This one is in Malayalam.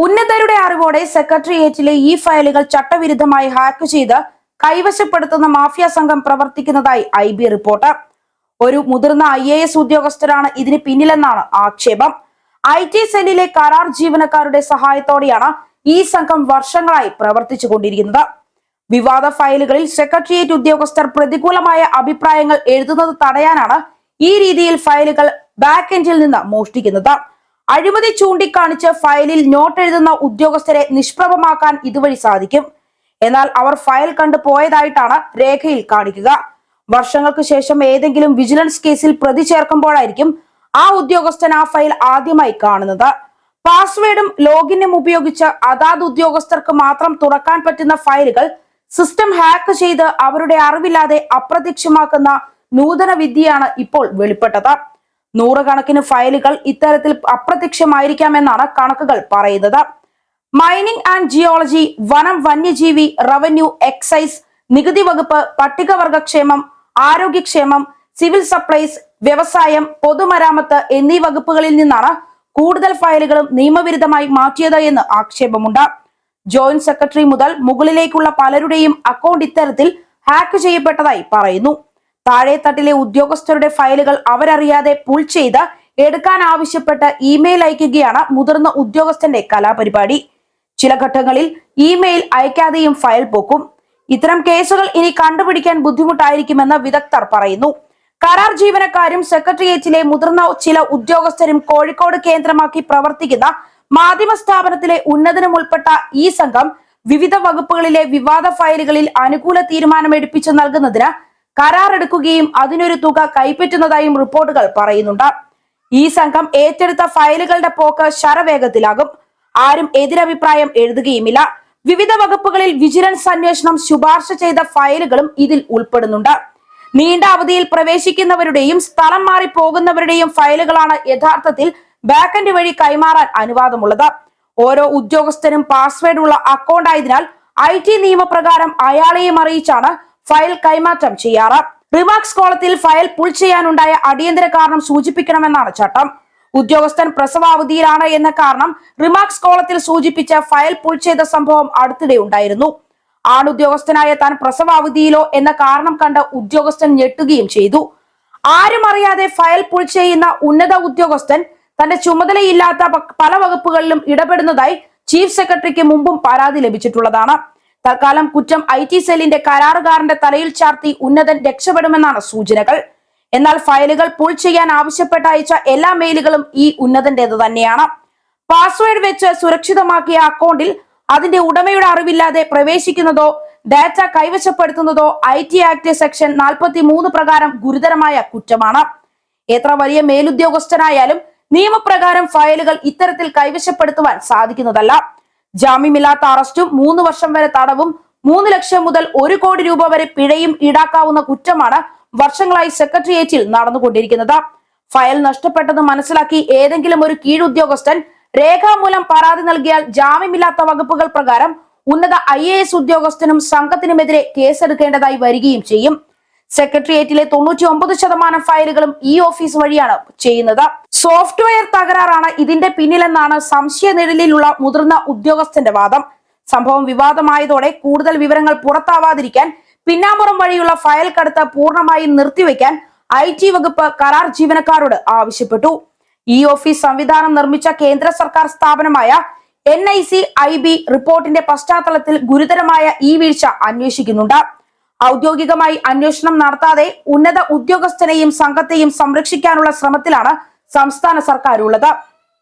ഉന്നതരുടെ അറിവോടെ സെക്രട്ടേറിയറ്റിലെ ഈ ഫയലുകൾ ചട്ടവിരുദ്ധമായി ഹാക്ക് ചെയ്ത് കൈവശപ്പെടുത്തുന്ന മാഫിയ സംഘം പ്രവർത്തിക്കുന്നതായി IB റിപ്പോർട്ട്. ഒരു മുതിർന്ന IAS ഉദ്യോഗസ്ഥരാണ് ഇതിന് പിന്നിലെന്നാണ് ആക്ഷേപം. IT സെല്ലിലെ കരാർ ജീവനക്കാരുടെ സഹായത്തോടെയാണ് ഈ സംഘം വർഷങ്ങളായി പ്രവർത്തിച്ചു കൊണ്ടിരിക്കുന്നത്. വിവാദ ഫയലുകളിൽ സെക്രട്ടേറിയറ്റ് ഉദ്യോഗസ്ഥർ പ്രതികൂലമായ അഭിപ്രായങ്ങൾ എഴുതുന്നത് തടയാനാണ് ഈ രീതിയിൽ ഫയലുകൾ ബാക്ക് എൻഡിൽ നിന്ന് മോഷ്ടിക്കുന്നത്. അഴിമതി ചൂണ്ടിക്കാണിച്ച് ഫയലിൽ നോട്ട് എഴുതുന്ന ഉദ്യോഗസ്ഥരെ നിഷ്പ്രഭമാക്കാൻ ഇതുവഴി സാധിക്കും. എന്നാൽ അവർ ഫയൽ കണ്ടു പോയതായിട്ടാണ് രേഖയിൽ കാണിക്കുക. വർഷങ്ങൾക്ക് ശേഷം ഏതെങ്കിലും വിജിലൻസ് കേസിൽ പ്രതി ചേർക്കുമ്പോഴായിരിക്കും ആ ഉദ്യോഗസ്ഥൻ ആ ഫയൽ ആദ്യമായി കാണുന്നത്. പാസ്വേഡും ലോഗിനും ഉപയോഗിച്ച് അതാത് ഉദ്യോഗസ്ഥർക്ക് മാത്രം തുറക്കാൻ പറ്റുന്ന ഫയലുകൾ സിസ്റ്റം ഹാക്ക് ചെയ്ത് അവരുടെ അറിവില്ലാതെ അപ്രത്യക്ഷമാക്കുന്ന നൂതന വിദ്യയാണ് ഇപ്പോൾ വെളിപ്പെട്ടത്. നൂറുകണക്കിന് ഫയലുകൾ ഇത്തരത്തിൽ അപ്രത്യക്ഷമായിരിക്കാമെന്നാണ് കണക്കുകൾ പറയുന്നത്. മൈനിങ് ആൻഡ് ജിയോളജി, വനം, വന്യജീവി, റവന്യൂ, എക്സൈസ്, നികുതി വകുപ്പ്, പട്ടികവർഗക്ഷേമം, ആരോഗ്യക്ഷേമം, സിവിൽ സപ്ലൈസ്, വ്യവസായം, പൊതുമരാമത്ത് എന്നീ വകുപ്പുകളിൽ നിന്നാണ് കൂടുതൽ ഫയലുകളും നിയമവിരുദ്ധമായി മാറ്റിയത് എന്ന് ആക്ഷേപമുണ്ട്. ജോയിന്റ് സെക്രട്ടറി മുതൽ മുകളിലേക്കുള്ള പലരുടെയും അക്കൗണ്ട് ഇത്തരത്തിൽ ഹാക്ക് ചെയ്യപ്പെട്ടതായി പറയുന്നു. താഴെത്തട്ടിലെ ഉദ്യോഗസ്ഥരുടെ ഫയലുകൾ അവരറിയാതെ പുൾ ചെയ്ത് എടുക്കാൻ ആവശ്യപ്പെട്ട് ഇമെയിൽ അയക്കുകയാണ് മുതിർന്ന ഉദ്യോഗസ്ഥന്റെ കലാപരിപാടി. ചില ഘട്ടങ്ങളിൽ ഇമെയിൽ അയക്കാതെയും ഫയൽ പോക്കും. ഇത്തരം കേസുകൾ ഇനി കണ്ടുപിടിക്കാൻ ബുദ്ധിമുട്ടായിരിക്കുമെന്ന് വിദഗ്ധർ പറയുന്നു. കരാർ ജീവനക്കാരും സെക്രട്ടേറിയറ്റിലെ മുതിർന്ന ചില ഉദ്യോഗസ്ഥരും കോഴിക്കോട് കേന്ദ്രമാക്കി പ്രവർത്തിക്കുന്ന മാധ്യമ സ്ഥാപനത്തിലെ ഉന്നതനും ഉൾപ്പെട്ട ഈ സംഘം വിവിധ വകുപ്പുകളിലെ വിവാദ ഫയലുകളിൽ അനുകൂല തീരുമാനം എടുപ്പിച്ചു നൽകുന്നതിന് കരാർ എടുക്കുകയും അതിനൊരു തുക കൈപ്പറ്റുന്നതായും റിപ്പോർട്ടുകൾ പറയുന്നുണ്ട്. ഈ സംഘം ഏറ്റെടുത്ത ഫയലുകളുടെ പോക്ക് ശരവേഗത്തിലാകും. ആരും എതിരഭിപ്രായം എഴുതുകയുമില്ല. വിവിധ വകുപ്പുകളിൽ വിജിലൻസ് അന്വേഷണം ശുപാർശ ചെയ്ത ഫയലുകളും ഇതിൽ ഉൾപ്പെടുന്നുണ്ട്. നീണ്ട അവധിയിൽ പ്രവേശിക്കുന്നവരുടെയും സ്ഥലം മാറി പോകുന്നവരുടെയും ഫയലുകളാണ് യഥാർത്ഥത്തിൽ ബാക്കൻഡ് വഴി കൈമാറാൻ അനുവാദമുള്ളത്. ഓരോ ഉദ്യോഗസ്ഥനും പാസ്വേഡ് ഉള്ള അക്കൗണ്ട് ആയതിനാൽ IT നിയമപ്രകാരം അയാളെയും അറിയിച്ചാണ് ഫയൽ കൈമാറ്റം ചെയ്യാറ്. റിമാർക്സ് കോളത്തിൽ ഫയൽ പുൾ ചെയ്യാനുണ്ടായ അടിയന്തര കാരണം സൂചിപ്പിക്കണമെന്നാണ് ചട്ടം. ഉദ്യോഗസ്ഥൻ പ്രസവാവധിയിലാണ് എന്ന കാരണം റിമാർക്സ് കോളത്തിൽ സൂചിപ്പിച്ച ഫയൽ പുൾ ചെയ്ത സംഭവം അടുത്തിടെ ഉണ്ടായിരുന്നു. ആണുദ്യോഗസ്ഥനായ താൻ പ്രസവാവധിയിലോ എന്ന കാരണം കണ്ട് ഉദ്യോഗസ്ഥൻ ഞെട്ടുകയും ചെയ്തു. ആരും അറിയാതെ ഫയൽ പുൾ ചെയ്യുന്ന ഉന്നത ഉദ്യോഗസ്ഥൻ തന്റെ ചുമതലയില്ലാത്ത പല വകുപ്പുകളിലും ഇടപെടുന്നതായി ചീഫ് സെക്രട്ടറിക്ക് മുമ്പും പരാതി ലഭിച്ചിട്ടുള്ളതാണ്. തൽക്കാലം കുറ്റം IT സെല്ലിന്റെ കരാറുകാരന്റെ തലയിൽ ചാർത്തി ഉന്നതൻ രക്ഷപ്പെടുമെന്നാണ് സൂചനകൾ. എന്നാൽ ഫയലുകൾ പുൾ ചെയ്യാൻ ആവശ്യപ്പെട്ട അയച്ച എല്ലാ മെയിലുകളും ഈ ഉന്നതന്റേത് തന്നെയാണ്. പാസ്വേഡ് വെച്ച് സുരക്ഷിതമാക്കിയ അക്കൗണ്ടിൽ അതിന്റെ ഉടമയുടെ അറിവില്ലാതെ പ്രവേശിക്കുന്നതോ ഡാറ്റ കൈവശപ്പെടുത്തുന്നതോ IT ആക്ട് സെക്ഷൻ 43 പ്രകാരം ഗുരുതരമായ കുറ്റമാണ്. എത്ര വലിയ മേലുദ്യോഗസ്ഥനായാലും നിയമപ്രകാരം ഫയലുകൾ ഇത്തരത്തിൽ കൈവശപ്പെടുത്തുവാൻ സാധിക്കുന്നതല്ല. ജാമ്യമില്ലാത്ത അറസ്റ്റും 3 വർഷം വരെ തടവും 3 ലക്ഷം മുതൽ 1 കോടി രൂപ വരെ പിഴയും ഈടാക്കാവുന്ന കുറ്റമാണ് വർഷങ്ങളായി സെക്രട്ടേറിയറ്റിൽ നടന്നുകൊണ്ടിരിക്കുന്നത്. ഫയൽ നഷ്ടപ്പെട്ടത് മനസ്സിലാക്കി ഏതെങ്കിലും ഒരു കീഴുദ്യോഗസ്ഥൻ രേഖാമൂലം പരാതി നൽകിയാൽ ജാമ്യമില്ലാത്ത വകുപ്പുകൾ പ്രകാരം ഉന്നത IAS ഉദ്യോഗസ്ഥനും സംഘത്തിനുമെതിരെ കേസെടുക്കേണ്ടതായി വരികയും ചെയ്യും. സെക്രട്ടേറിയറ്റിലെ 99% ഫയലുകളും ഈ ഓഫീസ് വഴിയാണ് ചെയ്യുന്നത്. സോഫ്റ്റ്വെയർ തകരാറാണ് ഇതിന്റെ പിന്നിലെന്നാണ് സംശയ നിഴലിലുള്ള മുതിർന്ന ഉദ്യോഗസ്ഥന്റെ വാദം. സംഭവം വിവാദമായതോടെ കൂടുതൽ വിവരങ്ങൾ പുറത്താവാതിരിക്കാൻ പിന്നാമ്പുറം വഴിയുള്ള ഫയൽ കടത്ത് പൂർണ്ണമായും നിർത്തിവെക്കാൻ IT വകുപ്പ് കരാർ ജീവനക്കാരോട് ആവശ്യപ്പെട്ടു. ഈ ഓഫീസ് സംവിധാനം നിർമ്മിച്ച കേന്ദ്ര സർക്കാർ സ്ഥാപനമായ NIC-IB റിപ്പോർട്ടിന്റെ പശ്ചാത്തലത്തിൽ ഗുരുതരമായ ഈ വീഴ്ച അന്വേഷിക്കുന്നുണ്ട്. ഔദ്യോഗികമായി അന്വേഷണം നടത്താതെ ഉന്നത ഉദ്യോഗസ്ഥനെയും സംഘത്തെയും സംരക്ഷിക്കാനുള്ള ശ്രമത്തിലാണ് സംസ്ഥാന സർക്കാർ ഉള്ളത്.